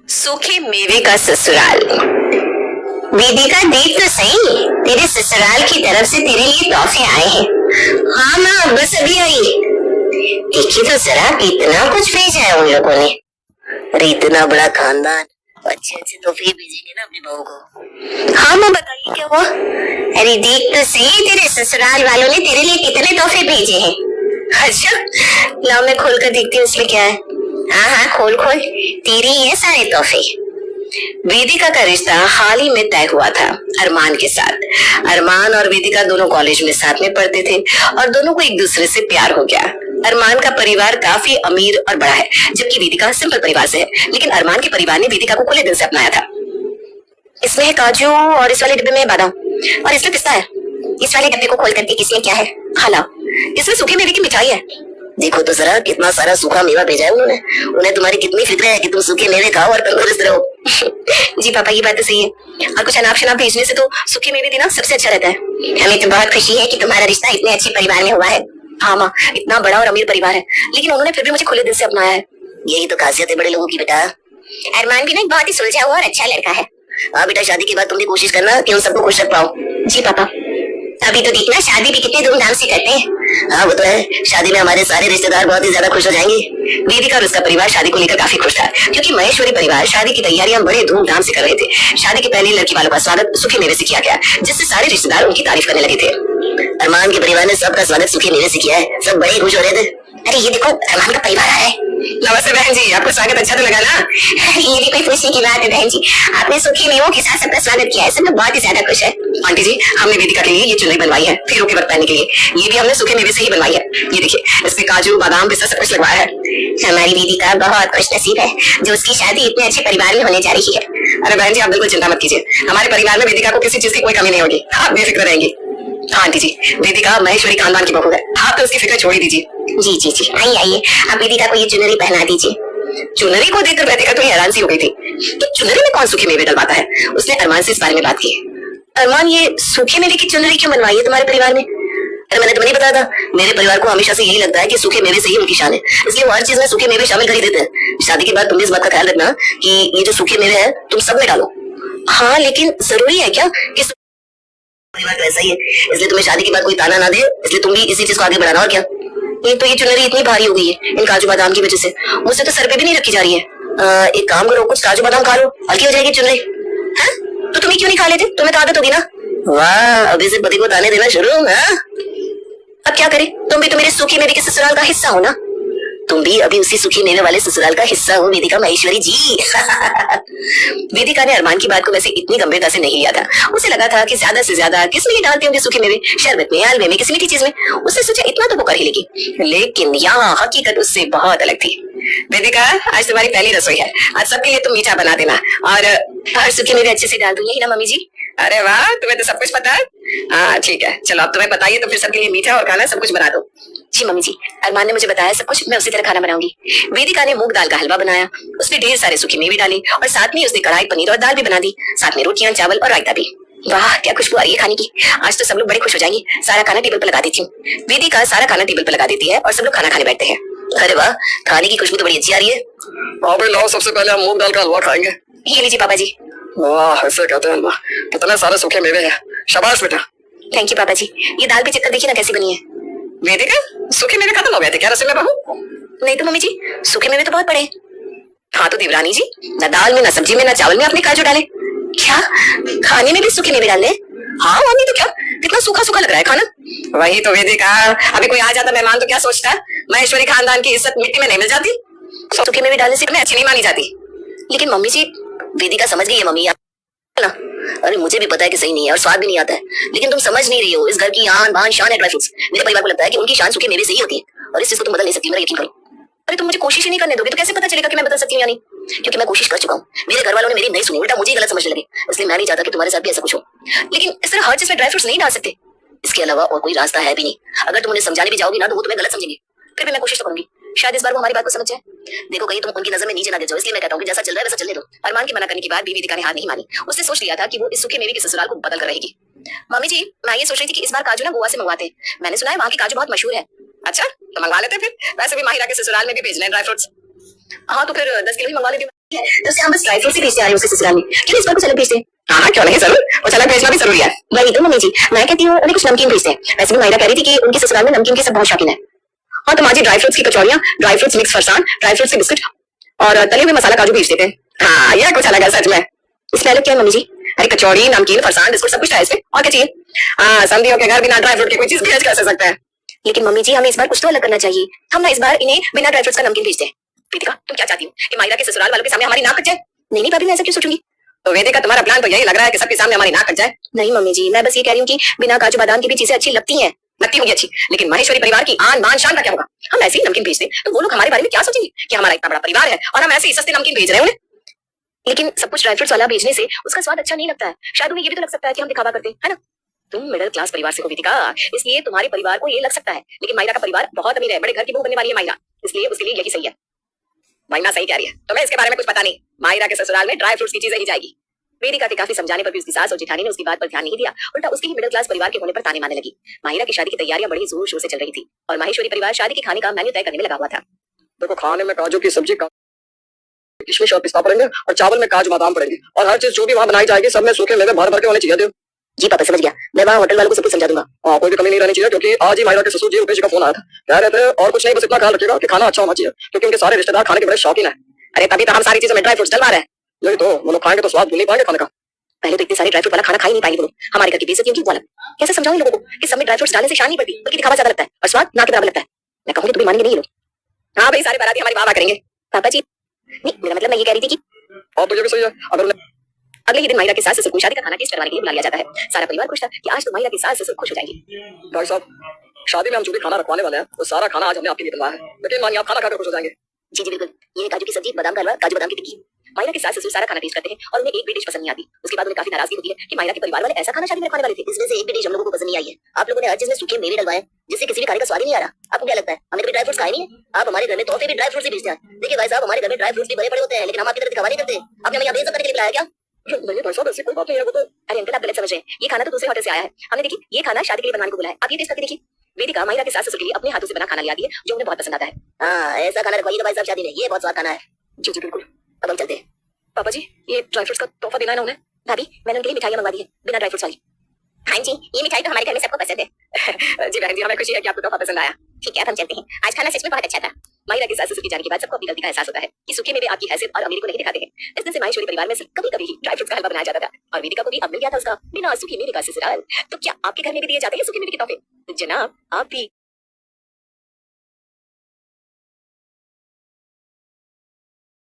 सूखे मेवे का ससुराल। वेदिका देख तो सही, तेरे ससुराल की तरफ से तेरे लिए तोहफे आए हैं। हाँ माँ, बस अभी आई। देखिए तो जरा कितना कुछ भेजा है उन लोगों ने। अरे इतना बड़ा खानदान, अच्छे अच्छे तोहफे भेजेंगे ना अपनी बहू को। हाँ माँ, बताइए क्या हुआ। अरे देख तो सही, तेरे ससुराल वालों ने तेरे लिए कितने तोहफे भेजे हैं। अच्छा, लाओ मैं खोल कर देखती हूँ इसमें क्या है। हाँ हाँ, खोल खोल, तेरे ही है सारे तोहफे। वेदिका का रिश्ता हाल ही में तय हुआ था अरमान के साथ। अरमान और वेदिका दोनों कॉलेज में साथ में पढ़ते थे और दोनों को एक दूसरे से प्यार हो गया। अरमान का परिवार काफी अमीर और बड़ा है, जबकि वेदिका सिंपल परिवार से है। लेकिन अरमान के परिवार ने वेदिका को खुले दिल से अपनाया था। इसमें है काजू और इस वाले डिब्बे में बादाम और इसमें पिस्ता है। इस वाले डब्बे को खोल करके इसमें क्या है, खाला। इसमें सूखे मेवे की मिठाई है। देखो तो जरा कितना सारा सूखा मेवा भेजा है उन्होंने। उन्हें तुम्हारी कितनी फिक्र है कि तुम सूखे मेवे खाओ और तंदुरुस्त रहो। जी पापा, ये बात तो सही है। और कुछ अनाप शनाप भेजने से तो सूखे मेवे देना सबसे अच्छा रहता है। हमें तो बहुत खुशी है कि तुम्हारा रिश्ता इतने अच्छे परिवार में हुआ है। हाँ माँ, इतना बड़ा और अमीर परिवार है, लेकिन उन्होंने फिर भी मुझे खुले दिल से अपनाया है। यही तो खासियत है बड़े लोगों की बेटा। अरमान भी ना बहुत ही सुलझा हुआ और अच्छा लड़का है। हाँ बेटा, शादी के बाद तुम भी कोशिश करना कि उन सबको खुश रख पाओ। जी पापा। अभी तो देखना, शादी भी कितने धूमधाम से करते हैं। हाँ वो तो है, शादी में हमारे सारे रिश्तेदार बहुत ही ज्यादा खुश हो जाएंगे। वेदिका और उसका परिवार शादी को लेकर काफी खुश था, क्योंकि महेश्वरी परिवार शादी की तैयारियां बड़े धूमधाम से कर रहे थे। शादी के पहले लड़की वालों का स्वागत सूखे मेवे से किया गया, जिससे सारे रिश्तेदार उनकी तारीफ करने लगे थे। अरमान के परिवार ने सबका स्वागत सूखे मेवे से किया है, सब बड़े खुश हो रहे थे। अरे ये देखो, अरमान का परिवार आया है। नमस्ते बहन जी, आपका स्वागत अच्छा तो लगा ना? ये भी कोई खुशी की बात है बहन जी, आपने सूखे मेवों के साथ सबका स्वागत किया है, सब लोग बहुत ही ज्यादा खुश है। आंटी जी, हमने वेदिका के लिए ये चुनरी बनवाई है फेरों के वक्त पहनने के लिए। ये भी हमने सूखे मेवे से ही बनवाई है। ये देखिए, इसमें काजू बादाम पिस्ता सब कुछ लगवाया है। हमारी वेदिका बहुत खुश नसीब है जो उसकी शादी इतने अच्छे परिवार में होने जा रही है। अरे बहन जी, आप बिल्कुल चिंता मत कीजिए, हमारे परिवार में वेदिका को किसी चीज की कोई कमी नहीं होगी, आप बेफिक्र रहेंगी। हाँ आंटी जी, वेदिका महेश्वरी खानदान की बहू है, आप तो उसकी फिक्र छोड़ ही दीजिए। जी जी जी, आइए आइए, आप वेदिका को ये चुनरी पहना दीजिए। चुनरी को देखकर वेदिका तो हैरान सी हो गई थी कि चुनरी में कौन सूखे मेवे डलवाता है। उसने अरमान से इस बारे में बात की। अरमान, ये सूखे मेवे की चुनरी क्यों बनवाई है तुम्हारे परिवार में? अरे मैंने तुम्हें नहीं बताया था, मेरे परिवार को हमेशा से यही लगता है कि सूखे मेवे से ही उनकी शान है, इसलिए वो हर चीज में सूखे मेवे शामिल कर ही देते हैं। शादी के बाद तुम इस बात का ख्याल रखना कि ये जो सूखे मेवे है तुम सब में डालो। हाँ, लेकिन जरूरी है क्या कि परिवार तो ऐसा ही है, इसलिए तुम्हें शादी के बाद कोई ताना ना दे, इसलिए तुम भी इसी चीज को आगे बढ़ाना। और क्या, एक तो ये चुनरी इतनी भारी हो गई है इन काजू बादाम की वजह से, मुझसे तो सर पे भी नहीं रखी जा रही है। एक काम करो, कुछ काजू बादाम खा लो, हल्की हो जाएगी चुनरी। हाँ, तो तुम्हें क्यों नहीं खा लेते? तुम्हें तो आदत होगी ना। वाह, अभी से पति को ताने देना शुरू। हाँ, अब क्या करें, तुम भी तो मेरे सूखे मेवे के ससुराल का हिस्सा हो ना। तुम भी अभी उसी सूखे मेवे वाले ससुराल का हिस्सा हो वेदिका महेश्वरी जी। वेदिका ने अरमान की बात को वैसे इतनी गंभीरता से नहीं लिया था। उसे लगा था कि ज्यादा से ज्यादा किस में डालते होंगे सूखे मेवे, शरबत में, हलवे में, किसी मीठी चीज में। उसने सोचा इतना तो वो कर ही लेगी, लेकिन यहाँ हकीकत उससे बहुत अलग थी। वेदिका, आज तुम्हारी पहली रसोई है, आज सबके लिए तुम मीठा बना देना और हर सूखे मेवे अच्छे से डाल दूंगी ना मम्मी जी। अरे वाह, तुम्हें तो सब कुछ पता है। हाँ ठीक है, चलो अब तुम्हें बताइए तो फिर सबके लिए मीठा और खाना सब कुछ बना दो। जी मम्मी जी, अरमान ने मुझे बताया सब कुछ, मैं उसी तरह खाना बनाऊंगी। वेदिका ने मूंग दाल का हलवा बनाया, उसमें ढेर सारे सूखे मेवे डाले और साथ में उसने कढ़ाई पनीर और दाल भी बना दी, साथ में रोटियां, चावल और रायता भी। वाह, क्या खुशबू आ रही है खाने की। आज तो सब लोग बड़े खुश हो जाएंगे। सारा खाना टेबल पर लगा देती हूँ। वेदिका सारा खाना टेबल पर लगा देती है और सब लोग खाना खाने बैठते हैं। अरे वाह, खाने की खुशबू तो बड़ी अच्छी आ रही है। लाओ, सबसे पहले हम मूंग दाल का हलवा खाएंगे। ये लीजिए पापा जी। वाह, ऐसे कहते हैं हलवा, कितने सारे सूखे मेवे हैं, शाबाश बेटा। थैंक यू पापा जी। ये दाल भी चक्कर देखिए ना कैसी बनी है। वेदिका, सूखे मेवे खत्म हो गए थे क्या रसोई में बहू? नहीं तो मम्मी जी, सूखे मेवे तो बहुत पड़े। हाँ तो देवरानी जी, ना दाल में, ना सब्जी में, ना चावल में आपने काजू डाले। क्या खाने में भी सूखे मेवे डाल ले? हाँ मम्मी, तो क्या कितना सूखा सूखा लग रहा है खाना। वही तो वेदिका, अभी कोई आ जाता मेहमान तो क्या सोचता है, महेश्वरी खानदान की इज्जत मिट्टी में नहीं मिल जाती। सूखे मेवे डालने से इतने अच्छी नहीं मानी जाती। लेकिन मम्मी जी, वेदिका समझ गई है मम्मी ना। अरे मुझे भी पता है कि सही नहीं है और स्वाद भी नहीं आता है, लेकिन तुम समझ नहीं रही हो, इस घर की आन बान शान है ड्राई फ्रूट्स। मेरे परिवार को लगता है कि उनकी शान सूखे मेवे से ही होती है और इस चीज को तुम बदल नहीं सकती, मेरा यकीन करो। अरे तुम मुझे कोशिश ही नहीं करने दोगे तो कैसे पता चलेगा कि मैं बदल सकती हूँ या नहीं? क्योंकि मैं कोशिश कर चुका हूँ, मेरे घर वालों ने मेरी नहीं सुनी, उल्टा मुझे गलत समझने लगे, इसलिए मैं नहीं चाहता कि तुम्हारे साथ भी ऐसा कुछ हो। लेकिन इस तरह हर चीज में ड्राई फ्रूट्स नहीं डाल सकते, इसके अलावा और कोई रास्ता है भी नहीं। अगर तुम उन्हें समझाने भी जाओगी ना तो वो तुम्हें गलत समझेंगे, फिर भी मैं कोशिश तो करूंगी, शायद इस बार वो हमारी बात को समझ जाए। देखो कहीं तुम उनकी नजर में नीचे ना गिर जाओ, इसलिए मैं कहता हूँ कि जैसा चल रहा है वैसा चलने दो। अरमान के मना करने के बाद भी वेदिका ने हार नहीं मानी। उसने सोच लिया था कि वो इस सूखे मेवे के ससुराल को बदल कर रहेगी। मम्मी जी, मैं ये सोच रही थी कि इस बार काजू ना गोवा से मंगवाते हैं, मैंने सुना है वहाँ के काजू बहुत मशहूर है। अच्छा, तो मंगवा लेते फिर, वैसे भी माहिरा के ससुराल में भी भेजना है ड्राई फ्रूट्स। हाँ तो फिर 10 किलो ही मंगवा लेती हूँ। तो उसे हम बस ड्राई फ्रूट से भेजते आ रहे हैं उसके ससुराल में, क्यों इस बार कुछ अलग भेजते हैं? हाँ क्यों नहीं, जरूर कुछ अलग भेजना भी जरूरी है। वही तो मम्मी जी, मैं कहती हूँ उन्हें कुछ नमकीन भेजते हैं। वैसे भी मायरा कह रही थी कि उनके ससुराल में नमकीन के सब बहुत शौकीन है। हाँ तो माँ जी ड्राई फ्रूट्स की कचौड़ियाँ, ड्राई फ्रूट्स मिक्स फरसान, ड्राई फ्रूट्स के बिस्कुट और तले हुए मसाला काजू भेज देते हैं। हाँ यह कुछ अलग है सच में। इसमें अलग क्या है मम्मी जी? अरे कचौड़ी, नमकीन, फरसान, बिस्कुट सब कुछ है इसमें, और क्या चाहिए? हाँ समझियो के घर बिना ड्राई फ्रूट के कोई चीज भेज कैसे सकता है? लेकिन मम्मी जी हमें इस बार कुछ तो अलग करना चाहिए। हम ना इस बार इन्हें बिना ड्राई फ्रूट्स का नमकीन भेजते हैं। वेदिका तुम क्या चाहती हो कि मायरा के ससुराल वालों के सामने हमारी नाक कट जाए? नहीं नहीं भाभी, मैं ऐसा क्यों सोचूंगी? तो वेदिका तुम्हारा प्लान तो यही लग रहा है कि सबके सामने हमारी नाक कट जाए। नहीं मम्मी जी, मैं बस ये कह रही हूँ कि बिना काजू बादाम की भी चीजें अच्छी लगती हैं। लगती होंगी अच्छी, लेकिन माहेश्वरी परिवार की आन बान शान का क्या होगा? हम ऐसे ही नमकीन भेजते तो वो लोग हमारे बारे में क्या सोचेंगे कि हमारा इतना बड़ा परिवार है और हम ऐसे ही सस्ते नमकीन भेज रहे हैं उन्हें। लेकिन सब कुछ ड्राई फ्रूट्स वाला भेजने से उसका स्वाद अच्छा नहीं लगता है। शायद उन्हें ये भी तो लग सकता है कि हम दिखावा करते हैं, है ना? तुम मिडिल क्लास परिवार से हो वेदिका, इसलिए तुम्हारे परिवार को ये लग सकता है, लेकिन मायरा का परिवार बहुत अमीर है, बड़े घर की बहू बनने वाली है मायरा, इसलिए उसके लिए यही सही है। मायना सही कह रही है, तुम्हें इसके बारे में कुछ पता नहीं। मायरा के ससुराल में ड्राई फ्रूट्स की चीजें ही जाएगी। वेदिका के काफी समझाने पर भी उसकी सास और जेठानी ने उसकी बात पर ध्यान नहीं दिया, उल्टा उसके ही मिडिल क्लास परिवार के होने पर ताने मारने लगी। माहिरा की शादी की तैयारियां बड़ी जोर शोर से चल रही थी और माहेश्वरी परिवार शादी के खाने का मेन्यू तय करने में लगा हुआ था। देखो खाने में काजू की सब्जी, किशमिश और पिस्ता पड़ेंगे और चावल में काजू बादाम पड़ेंगे और हर चीज जो भी वहाँ बनाई जाएगी सब में सूखे मेवे भर भर के होने चाहिए। जी पापा समझ गया, मैं वहाँ होटल वालों को सब कुछ समझा दूंगा। हाँ कोई भी कमी नहीं रहनी चाहिए, क्योंकि आज ही माहिरा के ससुर जी रुपेश जी का फोन आया था, कह रहे थे और कुछ नहीं, बस इतना ख्याल रखिएगा कि खाना अच्छा होना चाहिए, क्योंकि उनके सारे रिश्तेदार खाने के बड़े शौकीन है। अरे तभी तो हम सारी चीजों में ड्राई फ्रूट्स डलवा रहे हैं। यही तो, वो लोग खाएंगे तो स्वाद भूल नहीं पाएंगे खाने का। पहले तो इतने सारे ड्राई फ्रूट वाला खाना खा ही नहीं पाएंगे वो लोग, हमारे घर की बेइज्जती उनकी वाला। कैसे समझाऊं लोगों को कि सब में ड्राई फ्रूट्स डालने से शान नहीं पड़ती, बल्कि दिखावा ज्यादा लगता है और स्वाद ना के बराबर लगता है। मैं कहूंगी तो भी मानेंगे नहीं लोग। हाँ भाई सारे बाराती हमारी वाह करेंगे। पापा जी नहीं, मेरा मतलब मैं ये कह रही थी कि और तो ये भी सही है, अगर अगले ही दिन माहिरा के सास ससुर को शादी का खाना टेस्ट करवाने के लिए बुला लिया जाता है। सारा परिवार खुश था कि आज तो माहिरा की सास ससुर खुश हो जाएंगे। भाई साहब शादी में हम जो भी खाना रखवाने वाले हैं वो सारा खाना आज हमने आपके लिए बनवाया है, लेकिन मानिए आप खाना खाकर खुश हो जाएंगे। जी जी बिल्कुल, ये काजू की सब्जी, बादाम का हलवा, काजू बादाम की टिक्की। माहिरा के सास ससुर सारा खाना टेस्ट करते हैं और उन्हें एक भी डिश पसंद नहीं आती। उसके बाद उन्हें काफी नाराजगी होती है कि माहिरा के परिवार वाले ऐसा खाना शादी में रखवाने वाले थे, इसमें से एक भी डिश हम लोगों को पसंद नहीं आई है। आप लोगों ने हर चीज में सूखे मेवे डलवाए जिससे किसी भी खाने का स्वाद ही नहीं आ रहा। आपको क्या लगता है हमने कभी ड्राई फ्रूट्स खाए नहीं है? आप हमारे घर में तोहफे भी ड्राई फ्रूट्स ही भेजते हैं। देखिए भाई साहब हमारे घर में ड्राई फ्रूट्स भी बड़े बड़े होते हैं, लेकिन हम आपकी तरह दिखावा नहीं करते। आपने हमें यहाँ बेइज्जत करने के लिए बुलाया क्या? नहीं भाई साहब ऐसी कोई बात नहीं है, वो तो अरे अंकल आप गलत समझ रहे हैं, ये खाना तो दूसरे होटल से आया है। हमने देखिए ये खाना शादी के लिए बनवाने को बुलाया है, आप ये टेस्ट करके देखिए। वेदिका माहिरा के सास ससुर के लिए अपने हाथों से बना खाना ले आती है जो उन्हें बहुत पसंद आता है। हाँ ऐसा खाना रखवाइए भाई साहब शादी में, ये बहुत स्वाद खाना है। जी जी बिल्कुल, अब हम चलते हैं। पापा जी ये ड्राई फ्रूट्स का तोहफा देना है ना उन्हें। भाभी मैंने उनके लिए मिठाइयां मंगवा दी है बिना ड्राई फ्रूट्स वाली। हाँ जी ये मिठाई तो हमारे घर में सबको पसंद है। जी बहन जी हमें खुशी है कि आपको तोहफा पसंद आया। ठीक है अब हम चलते हैं, आज खाना सच में बहुत अच्छा था। माहिरा के सास ससुर की जाने के बाद सबको अपनी गलती का एहसास होता है कि सूखे मेवे आपकी हैसियत और अमीरी को नहीं दिखाते हैं। इस दिन से माहेश्वरी परिवार में कभी कभी ही ड्राई फ्रूट्स का हलवा बनाया जाता था और वेदिका को भी अब मिल गया था उसका बिना सूखे मेवे का ससुराल। तो क्या आपके घर में भी दिए जाते हैं सूखे मेवे के तोहफे? जनाब आप भी